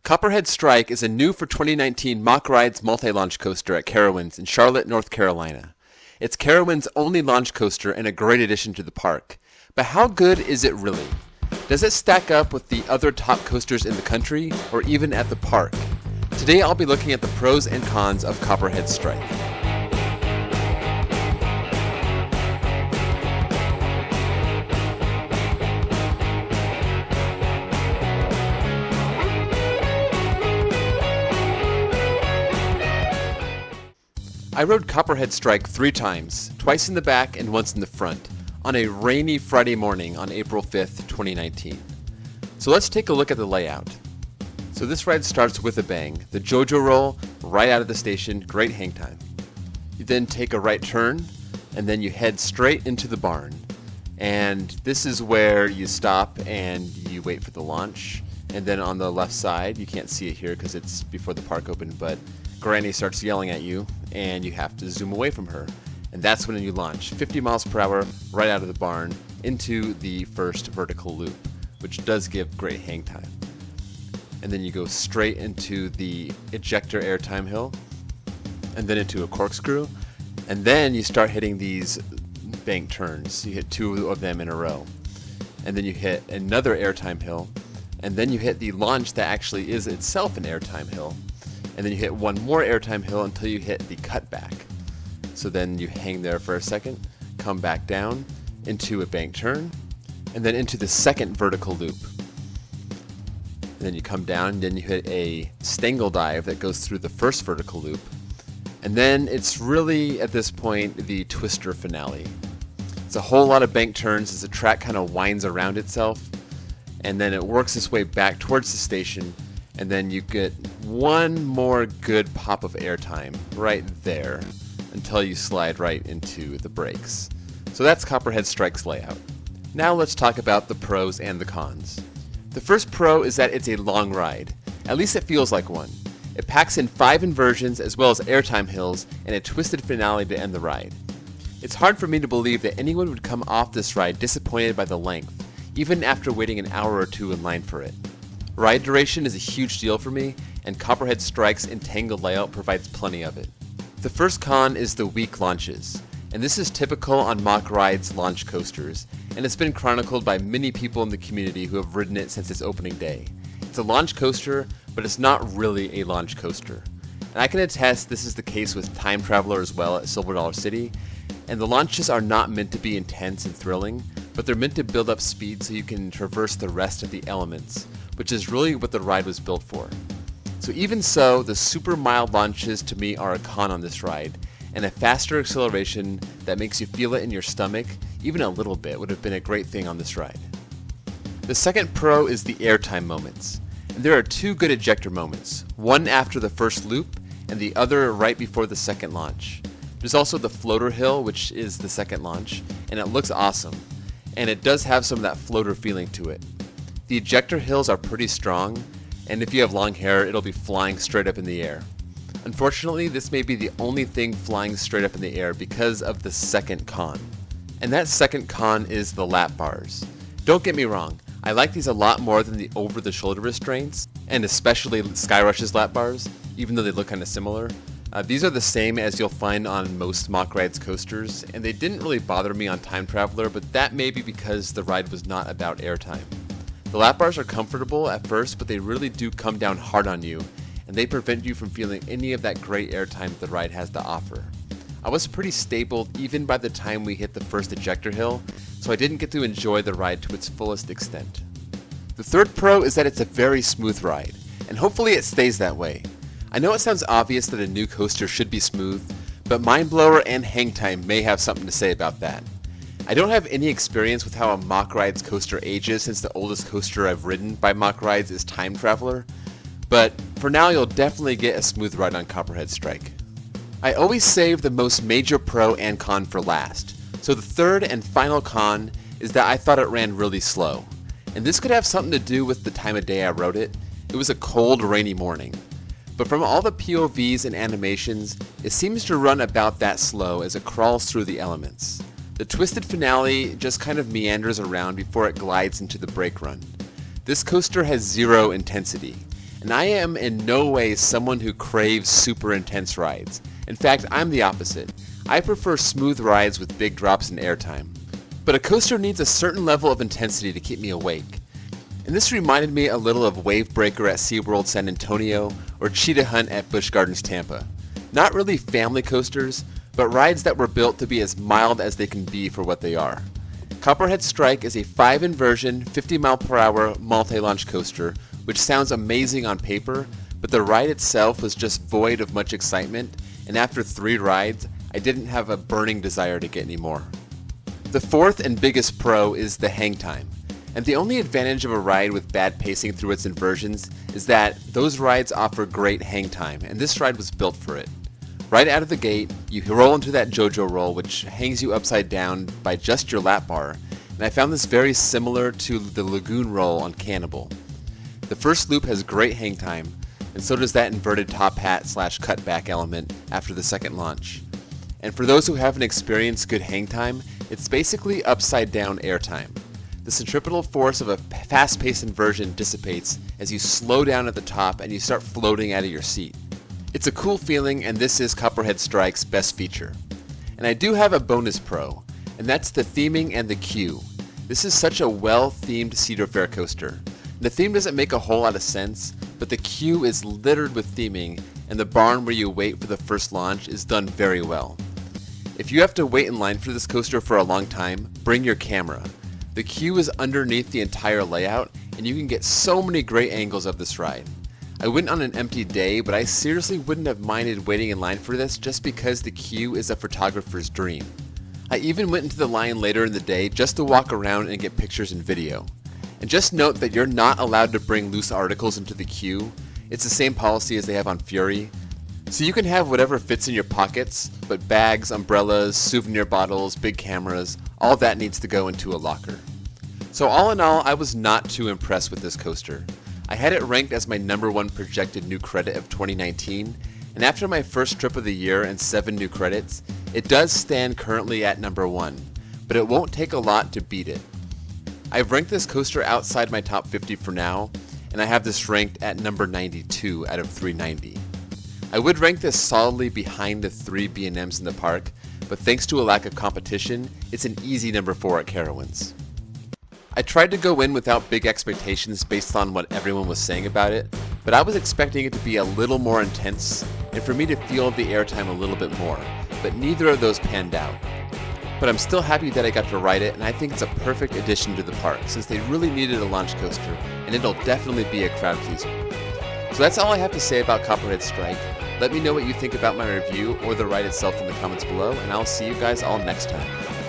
Copperhead Strike is a new for 2019 Mack Rides multi-launch coaster at Carowinds in Charlotte, North Carolina. It's Carowinds' only launch coaster and a great addition to the park. But how good is it really? Does it stack up with the other top coasters in the country or even at the park? Today I'll be looking at the pros and cons of Copperhead Strike. I rode Copperhead Strike 3 times, twice in the back and once in the front, on a rainy Friday morning on April 5th, 2019. So let's take a look at the layout. So this ride starts with a bang, the JoJo roll right out of the station, great hang time. You then take a right turn, and then you head straight into the barn. And this is where you stop and you wait for the launch. And then on the left side, you can't see it here because it's before the park opened, but Granny starts yelling at you, and you have to zoom away from her. And that's when you launch, 50 miles per hour, right out of the barn, into the first vertical loop, which does give great hang time. And then you go straight into the ejector airtime hill, and then into a corkscrew, and then you start hitting these bank turns. You hit 2 of them in a row. And then you hit another airtime hill, and then you hit the launch that actually is itself an airtime hill. And then you hit one more airtime hill until you hit the cutback. So then you hang there for a second, come back down into a bank turn, and then into the second vertical loop. And then you come down, and then you hit a stangle dive that goes through the first vertical loop. And then it's really, at this point, the twister finale. It's a whole lot of bank turns as the track kind of winds around itself, and then it works its way back towards the station, and then you get one more good pop of airtime right there until you slide right into the brakes. So that's Copperhead Strike's layout. Now let's talk about the pros and the cons. The first pro is that it's a long ride. At least it feels like one. It packs in 5 inversions as well as airtime hills and a twisted finale to end the ride. It's hard for me to believe that anyone would come off this ride disappointed by the length, even after waiting an hour or 2 in line for it. Ride duration is a huge deal for me, and Copperhead Strike's entangled layout provides plenty of it. The first con is the weak launches, and this is typical on Mack Rides launch coasters, and it's been chronicled by many people in the community who have ridden it since its opening day. It's a launch coaster, but it's not really a launch coaster. And I can attest this is the case with Time Traveler as well at Silver Dollar City, and the launches are not meant to be intense and thrilling, but they're meant to build up speed so you can traverse the rest of the elements, which is really what the ride was built for. So even so, the super mild launches to me are a con on this ride, and a faster acceleration that makes you feel it in your stomach, even a little bit, would have been a great thing on this ride. The second pro is the airtime moments. And there are 2 good ejector moments, one after the first loop, and the other right before the second launch. There's also the floater hill, which is the second launch, and it looks awesome, and it does have some of that floater feeling to it. The ejector hills are pretty strong, and if you have long hair, it'll be flying straight up in the air. Unfortunately, this may be the only thing flying straight up in the air because of the second con. And that second con is the lap bars. Don't get me wrong, I like these a lot more than the over-the-shoulder restraints, and especially Skyrush's lap bars, even though they look kind of similar. These are the same as you'll find on most Mack Rides coasters, and they didn't really bother me on Time Traveler, but that may be because the ride was not about airtime. The lap bars are comfortable at first, but they really do come down hard on you, and they prevent you from feeling any of that great airtime the ride has to offer. I was pretty stabled even by the time we hit the first ejector hill, so I didn't get to enjoy the ride to its fullest extent. The third pro is that it's a very smooth ride, and hopefully it stays that way. I know it sounds obvious that a new coaster should be smooth, but Mindblower and Hang Time may have something to say about that. I don't have any experience with how a Mack Rides coaster ages since the oldest coaster I've ridden by Mack Rides is Time Traveler, but for now you'll definitely get a smooth ride on Copperhead Strike. I always save the most major pro and con for last, so the third and final con is that I thought it ran really slow. And this could have something to do with the time of day I rode it. It was a cold, rainy morning. But from all the POVs and animations, it seems to run about that slow as it crawls through the elements. The twisted finale just kind of meanders around before it glides into the brake run. This coaster has zero intensity, and I am in no way someone who craves super intense rides. In fact, I'm the opposite. I prefer smooth rides with big drops in airtime. But a coaster needs a certain level of intensity to keep me awake. And this reminded me a little of Wave Breaker at SeaWorld San Antonio or Cheetah Hunt at Busch Gardens Tampa. Not really family coasters, but rides that were built to be as mild as they can be for what they are. Copperhead Strike is a 5-inversion, 50-mile-per-hour multi-launch coaster, which sounds amazing on paper, but the ride itself was just void of much excitement, and after 3 rides, I didn't have a burning desire to get any more. The fourth and biggest pro is the hang time. And the only advantage of a ride with bad pacing through its inversions is that those rides offer great hang time, and this ride was built for it. Right out of the gate, you roll into that JoJo roll, which hangs you upside down by just your lap bar, and I found this very similar to the Lagoon roll on Cannibal. The first loop has great hang time, and so does that inverted top hat / cutback element after the second launch. And for those who haven't experienced good hang time, it's basically upside down airtime. The centripetal force of a fast-paced inversion dissipates as you slow down at the top and you start floating out of your seat. It's a cool feeling, and this is Copperhead Strike's best feature. And I do have a bonus pro, and that's the theming and the queue. This is such a well-themed Cedar Fair coaster. The theme doesn't make a whole lot of sense, but the queue is littered with theming, and the barn where you wait for the first launch is done very well. If you have to wait in line for this coaster for a long time, bring your camera. The queue is underneath the entire layout, and you can get so many great angles of this ride. I went on an empty day, but I seriously wouldn't have minded waiting in line for this just because the queue is a photographer's dream. I even went into the line later in the day just to walk around and get pictures and video. And just note that you're not allowed to bring loose articles into the queue. It's the same policy as they have on Fury. So you can have whatever fits in your pockets, but bags, umbrellas, souvenir bottles, big cameras, all that needs to go into a locker. So all in all, I was not too impressed with this coaster. I had it ranked as my #1 projected new credit of 2019, and after my first trip of the year and 7 new credits, it does stand currently at #1, but it won't take a lot to beat it. I've ranked this coaster outside my top 50 for now, and I have this ranked at number 92 out of 390. I would rank this solidly behind the 3 B&Ms in the park, but thanks to a lack of competition, it's an easy number 4 at Carowinds. I tried to go in without big expectations based on what everyone was saying about it, but I was expecting it to be a little more intense and for me to feel the airtime a little bit more, but neither of those panned out. But I'm still happy that I got to ride it, and I think it's a perfect addition to the park since they really needed a launch coaster, and it'll definitely be a crowd pleaser. So that's all I have to say about Copperhead Strike. Let me know what you think about my review or the ride itself in the comments below, and I'll see you guys all next time.